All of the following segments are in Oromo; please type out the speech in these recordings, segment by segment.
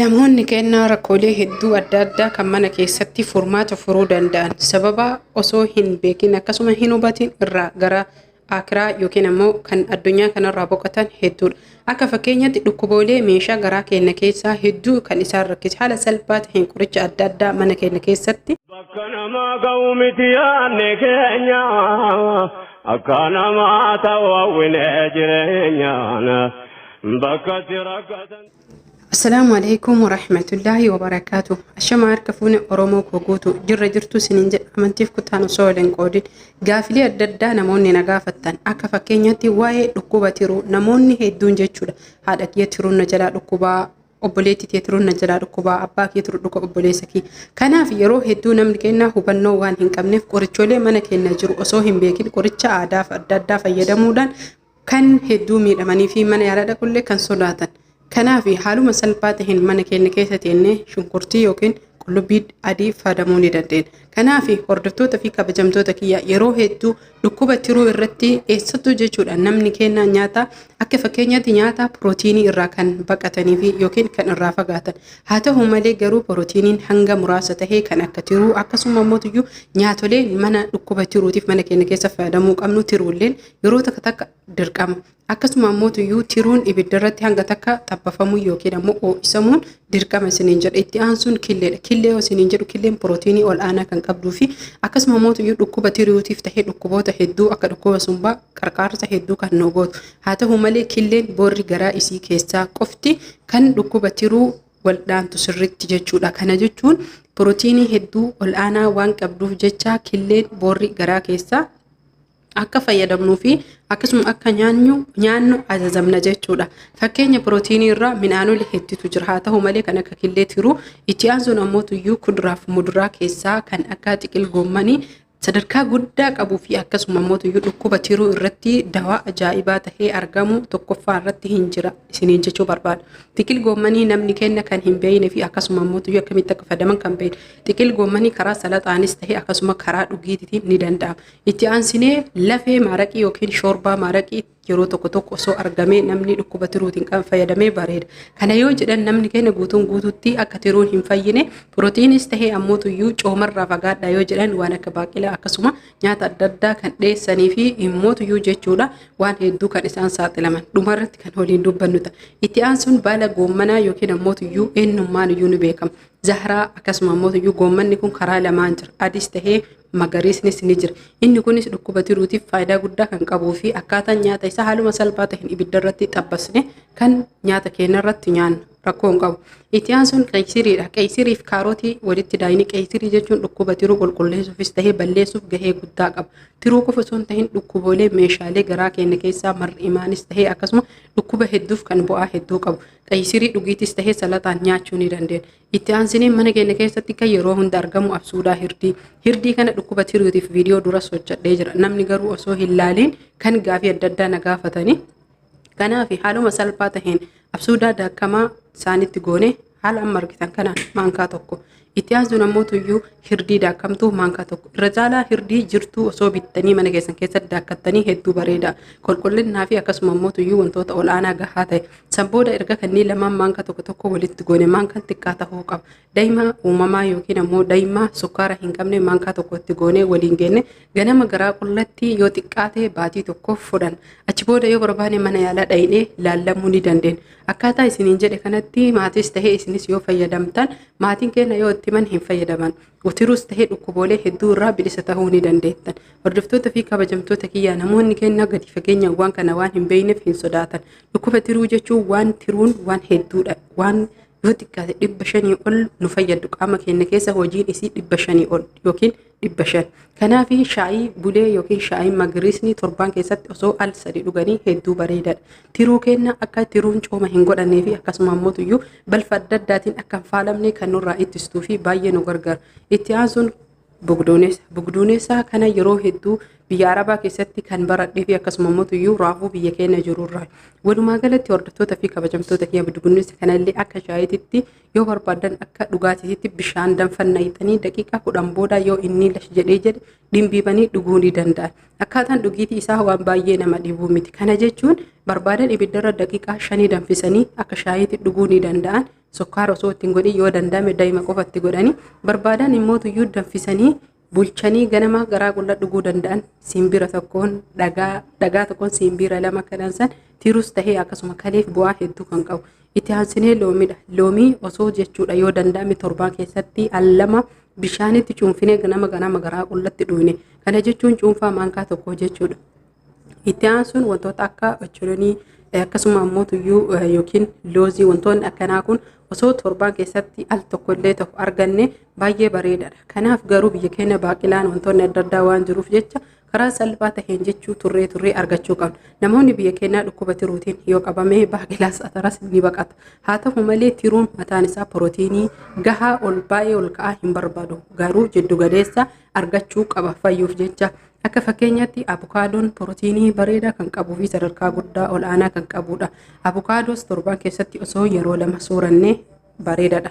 Namoonni kennaa rakkoolee hedduu adda addaa kan mana keessatti furmaata furuu danda'an sababa osoo hin beekin akkasuma hin hubatin irraa gara akiraa yookiin ammoo kan addunyaa kanarraa boqotan hedduudha. Akka fakkeenyaatti dhukkuboolee meeshaa garaa keenya keessaa hedduu kan isaan rakkise haala salphaa ta'een qoricha adda addaa mana keenya keessatti bakka namaa ga'u miti yaadne keenya akka namaa ta'u hawwinee jireenyaan bakka rakkatan. Assalamu alaikum warahmatullahi wabarakatuh. Ashama harkafuun Oromoo koguutu jirra jirtu sinin jedhamantiif kutaan osoo waliin qoodin gaafilee adda addaa namoonni na gaafattan akka fakkeenyaatti waa'ee dhukkuba tiruu namoonni hedduun jechuudha. Haadha kiyya tiruun na jalaa dhukkubaa, obboleetti kee tiruun na jalaa dhukkubaa, abbaa kee tiru dhukkubaa obboleessa kee. Kanaaf yeroo hedduu namni keenya hubannoo waan hin qabneef qorichoolee mana keenya jiru osoo hin beekin qoricha aadaa adda addaa fayyadamuudhaan kan hedduu miidhamanii fi mana yaalaa dhaquullee kan sodaatan. Kanaaf haaluma salphaa ta'een mana keenya keessatti shunkurtii yookiin qullubbii adii fayyadamuu ni dandeenya. Kanaaf hordoftoota fi kabajamtoota kiyya yeroo hedduu dhukkuba tiruu irratti eessattuu jechuudha namni keenya nyaata akka fakkeenyaatti nyaata pirootiinii irraa kan baqatanii fi yookiin kan irraa fagaatan. Haa ta'u malee garuu pirootiiniin hanga muraasa tahee kan akka tiruu akkasuma immoo nyaatolee mana dhukkuba tiruutiif mana keenya keessa fayyadamuu qabnu tiruulleen yeroo takka dirqama. Akkasuma immoo tiruun ibidda irratti hanga takka xabbafamuu yookiin ammoo ho'isamuun dirqama isiniin jedha. Itti aansuun killeedha. Killee isiniin jedhu killeen pirootiinii ol aanaa kan qabduu fi akkasuma immoo dhukkuba tiruutiif tahee dhukkuboota hedduu akka dhukkuba sumbaa qarqaarsa hedduu kan nu gootu. Haa ta'u malee killeen boorri garaa isii keessaa qofti kan dhukkuba tiruu wal'aantu sirriitti jechuudha. Kana jechuun pirootiinii hedduu ol aanaa waan qabduuf jecha killeen boorri garaa keessaa akka fayyadamnuu fi akkasuma akka nyaannu ajajamna jechuudha. Fakkeenya pirootiinii irraa midhaanoli hedduutu jira. Haa ta'u malee kan akka killee tiruu itti aansuun ammoo kuduraa fi muduraa keessaa kan akka xiqil goommanii sadarkaa guddaa qabuu fi akkasuma immoo dhukkuba tiruu irratti dawaa ajaa'ibaa tahee argamu tokkoffaa irratti hin jira isiniin jechuu barbaada. Xiqil goommanii namni keenya kan hin beekne fi akkasuma immoo akkamitti akka fayyadaman kan beekne. Xiqil goommanii karaa salaxaanis tahee akkasuma karaa dhugiitiin ni danda'ama. Itti aansinee lafee maraqii yookiin shoorbaa maraqii yeroo tokko osoo argamee namni dhukkuba tiruutiin kan fayyadamee bareeda. Kana yoo jedhan namni keenya guutuutti akka tiruun hin fayyine pirootiinis tahee ammoo coomarraa fagaadhaa yoo jedhan waan akka baaqelaa akkasuma nyaata adda addaa kan dhiyeessanii fi immoo jechuudha waan hedduu kan isaan saaxilaman dhumarratti kan waliin dubbannu ta'a. Itti aansuun baala goommanaa yookiin ammoo eenyummaan ni beekama. Zahraa akkasuma immoo goommanni kun karaa lamaan jira. Adis tahee magariisnis ni jira. Inni kunis dhukkuba tiruutiif faayidaa guddaa kan qabuu fi akkaataan nyaata isaa haaluma salphaa ta'een ibidda irratti xabbasne kan nyaata keenya irratti nyaannu rakkoo hin qabu. Itti aansuun qeysiriidha. Qeysirii fi kaarotii walitti daayini. Qeysirii jechuun dhukkuba tiruu qulqulleessuufis tahee balleessuuf gahee guddaa qaba. Tiruu qofa osoo hin tahin dhukkuboolee meeshaalee garaa keenya keessaa mar'imaanis tahee akkasuma dhukkuba hedduuf kan bu'aa hedduu qabu. Qeysirii dhugiitis tahee salaxaan nyaachuu ni dandeenya. Itti aansinee mana keenya keessatti kan yeroo hunda argamu absuudaa hirdii. Hirdii kana dhukkuba tiruutiif viidiyoo dura hojjedhee jira. Namni garuu osoo hin laaliin kan gaafii adda addaa na gaafatanii. Kanaaf haaluma salphaa taheen absuudaa daakamaa isaanitti goone haala amma argitan kanaan maankaa tokko. Itti aansuun ammoo hirdii daakamtuu maankaa tokko. Irra caalaa hirdii jirtuu osoo bittanii mana keessan keessatti daakkattanii hedduu bareeda. Qulqullinnaa fi akkasuma ammoo wantoota ol aanaa gahaa ta'e. Sanbooda erga kanneen lamaan maankaa tokko walitti goone maankaan xiqqaa ta'uu qaba. Daa'ima uumamaa yookiin ammoo daa'ima sukkaara hin qabne maankaa tokkotti goone waliin geenne ganama garaa qullatti yoo xiqqaate baatii tokkoof fudhan. Achi booda yoo barbaane mana yaalaa dhaqnee laallamuu ni dandeenya. Akkaataa isiniin jedhe kanatti maatis tahee isinis yoo fayyadamtan maatiin keenya yoo itti man hin fayyadaman. Tiruus tahee dhukkuboolee hedduu irraa bilisa tahuu ni dandeettan. Hordoftoota fi kabajamtoota kiyyaa namoonni keenya gadi fageenyaan waan kana waan hin beekneef hin sodaatan. Dhukkuba tiruu jechuun waan tiruun waan hedduudha. Waan yoo xiqqaate 500 ol nu fayyadu qaama keenya keessa hojiin isii 500 ol yookiin 500. Kanaaf shaayii bulee yookiin shaayii magariisni torban keessatti osoo al sadii dhuganii hedduu bareedaadha. Tiruu keenya akka tiruun cooma hin godhannee fi akkasuma immoo balfa adda addaatiin akka hin faalamne kan nurraa ittistuu fi baay'ee nu gargaara. Itti aansuun bugduuneessaa kana yeroo hedduu biyya Arabaa keessatti kan baradhee fi akkasuma immoo raafuu biyya keenya jirurraa. Walumaa galatti hordoftoota fi kabajamtoota kiyya bugduuneessa kanallee akka shaayiitti yoo barbaadan akka dhugaatiitti bishaan danfannayitanii daqiiqaa 10 booda yoo inni lash jedhee dhimbiibanii dhuguu ni danda'an. Akkaataan dhugiitii isaa waan baay'ee nama dhibuu miti. Kana jechuun barbaadan ibiddarra daqiiqaa 5 danfisanii akka shaayiitti dhuguu ni danda'an. sukkaara osoo ittiin godhin yoo danda'ame daa'ima qofatti godhanii barbaadan immoo tuyyuu danfisanii bulchanii ganama garaa qulla dhuguu danda'an simbira tokkoon dhagaa tokkoon simbira lama kanan san tirus tahee akkasuma kaleef bu'aa hedduu kan qabu. Itti aansinee loomiidha. Loomii osoo jechuudha yoo danda'ame torbaan keessatti al lama bishaanitti cuunfinee ganama garaa qullatti dhuyne. Kana jechuun cuunfaa maankaa tokko jechuudha. Itti aansuun wantoota akka ocholonii akkasuma ammoo tuyyuu yookiin loozii wantoonni akkanaa kun osoo torbaan keessatti al tokkollee tokko arganne baay'ee bareedaadha. Kanaaf garuu biyya keenya baaqilaan wantoonni adda addaa waan jiruuf jecha karaa salphaa taheen jechuu turree argachuu qabna. Namoonni biyya keenyaa dhukkuba tiruutiin yoo qabame baaqilaas ataras ni baqata. Haa ta'u malee tiruun mataan isaa pirootiinii gahaa ol baay'ee ol ka'aa hin barbaadu. Garuu jiddu galeessa argachuu qaba fayyuuf jecha. Akka fakkeenyaatti avokaadoon pirootiinii bareedaa kan qabuu fi sadarkaa guddaa ol aanaa kan qabudha. Avokaadoos torbaan keessatti osoo yeroo lama soorannee bareedaadha.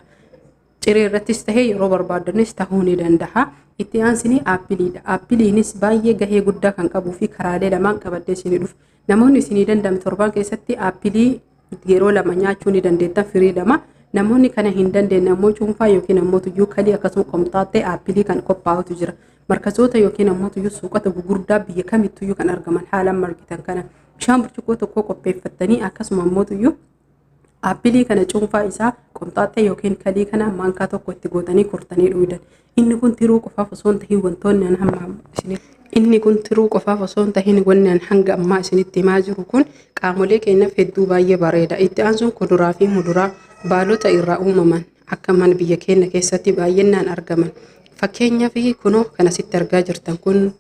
Ciree irrattis tahee yeroo barbaadanis tahuu ni danda'a. Itti aansini aappiliidha. Aappiliinis baay'ee gahee guddaa kan qabuu fi karaalee lamaan qabaddee isinii dhufu. Namoonni isinii danda'ame torbaan keessatti aappilii yeroo lama nyaachuu ni dandeettan firii lama. Namoonni kana hin dandeenye ammoo cuunfaa yookiin ammoo tuyyuu kalii akkasuma qomxaattee aappilii kan qophaa'utu jira. Markazoota yookiin ammoo tuyyuu suuqata gurguddaa biyya kamittuyyuu kan argaman haalaan margitan kana bishaan burcuqqoo tokko qopheeffattanii akkasuma ammoo tuyyuu aappilii kana cuunfaa isaa qomxaattee yookiin kalii kana maankaa tokko itti gootanii kurtanii dhuudan. Inni kun tiruu qofaaf osoo hin tahin wantoonni an hamma isinitti inni kun tiruu qofaaf osoo hin tahin wanni an hanga ammaa isinitti himaa jiru kun qaamolee keenyaaf hedduu baay'ee bareeda. Itti aansuun kuduraa fi muduraa baalota irraa uumaman akka man biyya keenya keessatti baay'inaan argaman. Fakkeenyaaf kunoo kan asitti argaa jirtan kun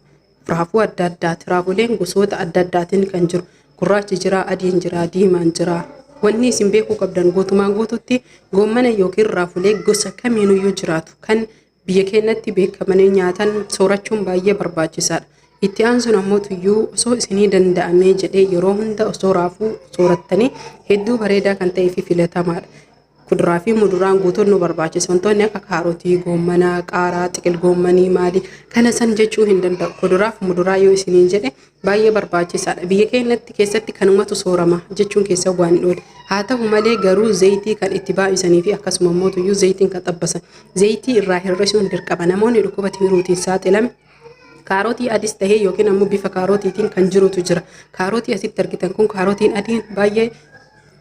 raafuu adda addaati. Raafuleen gosoota adda addaatiin kan jiru. Gurraachi jira, adiin jira, diimaan jira. Wanni isin beekuu qabdan guutumaan guututti goommana yookiin raafulee gosa kamiinuyyuu jiraatu kan biyya keenyatti beekamanii nyaatan soorachuun baay'ee barbaachisaadha. Itti aansuun ammoo tuyyuu osoo isinii danda'amee jedhee yeroo hunda osoo raafuu soorattanii hedduu bareedaa kan ta'ee fi filatamaadha. Kuduraa fi muduraan guutuun nu barbaachisa. Wantoonni akka kaarotii, goommanaa, qaaraa, xiqil goommanii maali kana san jechuu hin danda'u. Kuduraa fi muduraa yoo isiniin jedhe baay'ee barbaachisaadha. Biyya keenyatti keessatti kanumatu soorama jechuun keessa waan hin oole. Haa ta'u malee garuu zayitii kan itti baay'isanii fi akkasuma immoo tuyyuu zayitiin kan xabbasan. Zayitii irraa hir'isuun dirqama. Namoonni dhukkuba tiruutiin saaxilame kaarotii adis tahee yookiin ammoo bifa kaarootiitiin kan jirutu jira. Kaarotii asitti argitan kun kaarotiin adiin baay'ee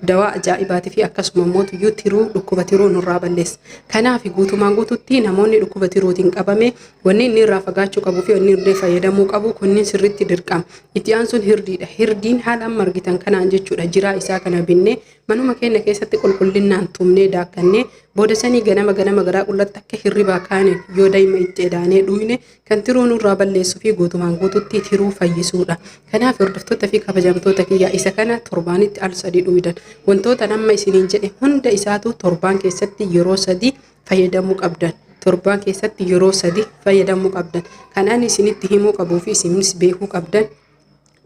dawaa ajaa'ibaati fi akkasuma immoo tuyyuu tiruu dhukkuba tiruu nurraa balleessa. Kanaaf guutumaan guututti namoonni dhukkuba tiruutiin qabame wanni inni irraa fagaachuu qabuu fi wanni irraa fayyadamuu qabu kunniin sirriitti dirqama. Itti aansuun hirdiidha. Hirdiin haalaan margitan kanaan jechuudha. Jiraa isaa kana binnee manuma keenya keessatti qulqullinaan tumnee daakkannee booda sanii ganama garaa qullatti akka hirribaa kaane yoo daa'ima itti edaanee dhuyne kan tiruu nurraa balleessuu fi guutumaan guututti tiruu fayyisuudha. Kanaaf hordoftoota fi kabajamtoota kiyyaa isa kana torbaanitti al sadii dhuydan. Wantoota nama isiniin jedhe hunda isaatu torbaan keessatti yeroo sadii fayyadamuu qabdan. Torbaan keessatti yeroo sadii fayyadamuu qabdan. Kanaan isinitti himuu qabuu fi isinis beekuu qabdan.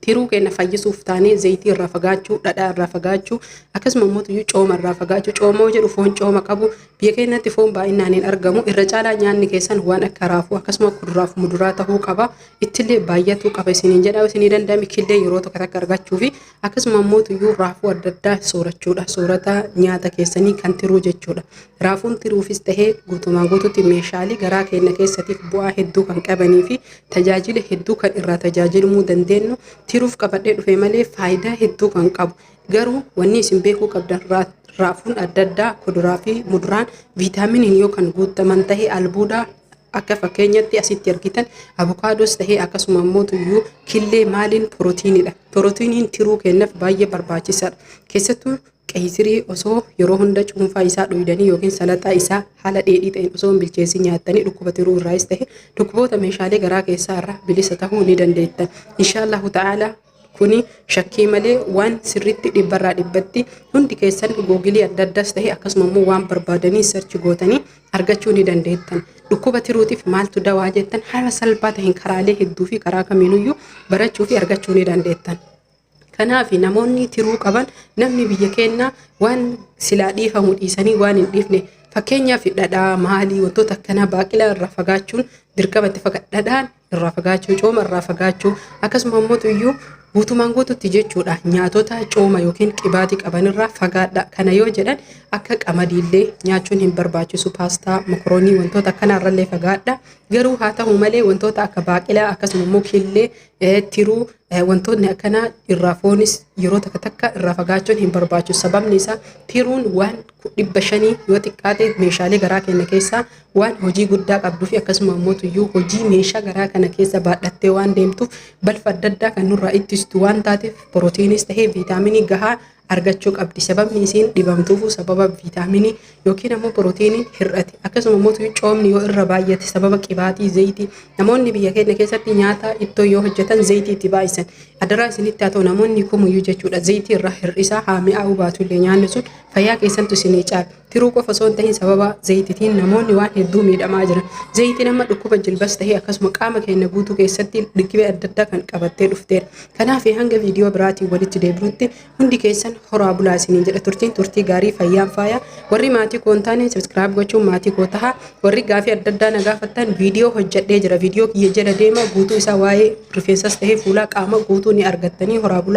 Tiruu keenya fayyisuuf taanee zayitii irraa fagaachuu, dhadhaa irraa fagaachuu, akkasuma immoo tuyyuu cooma irraa fagaachuu. Cooma jedhu foon cooma qabu biyya keenyatti foon baay'inaan hin argamu. Irra caalaa nyaanni keessan waan akka raafuu akkasuma kuduraa fi muduraa tahuu qaba. Ittillee baay'atuu qaba isiniin jedha. Isinii danda'ame killee yeroo tokko takka argachuu fi akkasuma immoo tuyyuu raafuu adda addaa soorachuudha. Soorata nyaata keessanii kan tiruu jechuudha. Raafuun tiruufis tahee guutumaan guututti meeshaalee garaa keenya keessatiif bu'aa hedduu kan qabanii fi tajaajila hedduu kan irraa tajaajilamuu dandeenyu. Tiruuf qabadhee dhufe malee faayidaa hedduu kan qabu. Garuu wanni isin beekuu qabdan raafuun adda addaa kuduraa fi muduraan viitaaminiin yoo kan guutaman tahee albuudaa akka fakkeenyatti asitti argitan avokaadoos tahee akkasuma immoo tuyyuu killee maaliin pirootiinidha. Pirootiiniin tiruu keenyaaf baay'ee barbaachisaadha. Keessattuu qeessirii osoo yeroo hunda cuunfaa isaa dhuydanii yookiin salaxaa isaa haala dheedhii ta'een osoo hin bilcheessin nyaattanii dhukkuba tiruu irraas ta'e dhukkuboota meeshaalee garaa keessaa irraa bilisa tahuu ni dandeettan. Inshaallahu ta'ala kuni shakkii malee waan sirriitti dhibbarraa dhibbatti hundi keessan googilii adda addaas ta'e akkasuma immoo waan barbaadanii sarchi gootanii argachuu ni dandeettan. Dhukkuba tiruutiif maaltu dawaa jettan haala salphaa ta'een karaalee hedduu fi karaa kamiinuyyuu barachuu fi argachuu ni dandeettan. Kanaaf namoonni tiruu qaban namni biyya keenya waan silaa dhiifamu dhiisanii waan hin dhiifne fakkeenyaaf dhadhaa maalii wantoota akkanaa baaqilaa irraa fagaachuun dirqamatti dhadhaan irraa fagaachuu cooma irraa fagaachuu akkasuma immoo tuyyuu guutumaan guututti jechuudha nyaatota cooma yookiin qibaatii qabanirraa fagaadha. Kana yoo jedhan akka qamadiillee nyaachuun hin barbaachisu, paastaa, mokoroonii wantoota akkanaarrallee fagaadha. Garuu haa ta'u malee wantoota akka baaqelaa akkasuma mukillee tiruu wantoonni akkanaa irraa foonis yeroo takka takka irraa fagaachuun hin barbaachisu. Sababni isaa tiruun waan 500 yoo xiqqaate meeshaalee garaa keenya keessaa waan hojii guddaa qabduu fi akkasuma immoo tuyyuu hojii meeshaa garaa kana keessa baadhattee waan deemtuuf balfa adda addaa kan nurraa ittistu waan taateef pirootiinis tahee viitaaminii gahaa argachuu qabdi. Sababni isiin dhibamtuufu sababa viitaaminii yookiin ammoo pirootiiniin hir'ate. Akkasuma immoo coomni yoo irra baay'ate sababa qibaatii zayitii. Namoonni biyya keenya keessatti nyaata ittoo yoo hojjetan zayitii itti baay'isan. Adaraa isinitti haa ta'u namoonni kamiyyuu jechuudha zayitii irraa hir'isaa haa mi'aawuu baatullee nyaanni sun fayyaa keessantu isinii caala. Tiruu qofa osoo hin tahin sababa zayitiitiin namoonni waan hedduu miidhamaa jiran. Zayitiin amma dhukkuba jilbas tahee akkasuma qaama keenya guutuu keessatti dhibee adda addaa kan qabattee dhufteedha. Kanaaf hanga viidiyoo biraatiin walitti deebinutti hundi keessan horaa bulaa isiniin jedha. Turtii gaarii fayyaan faaya. Warri maatii koo hin taane subscribe gochuun maatii koo tahaa. Warri gaafii adda addaa na gaafattan viidiyoo hojjedhee jira. Viidiyoo kiyya jala deema guutuu isaa waa'ee rifeensas tahee fuulaa qaama guutuu ni argattanii horaa bulaa.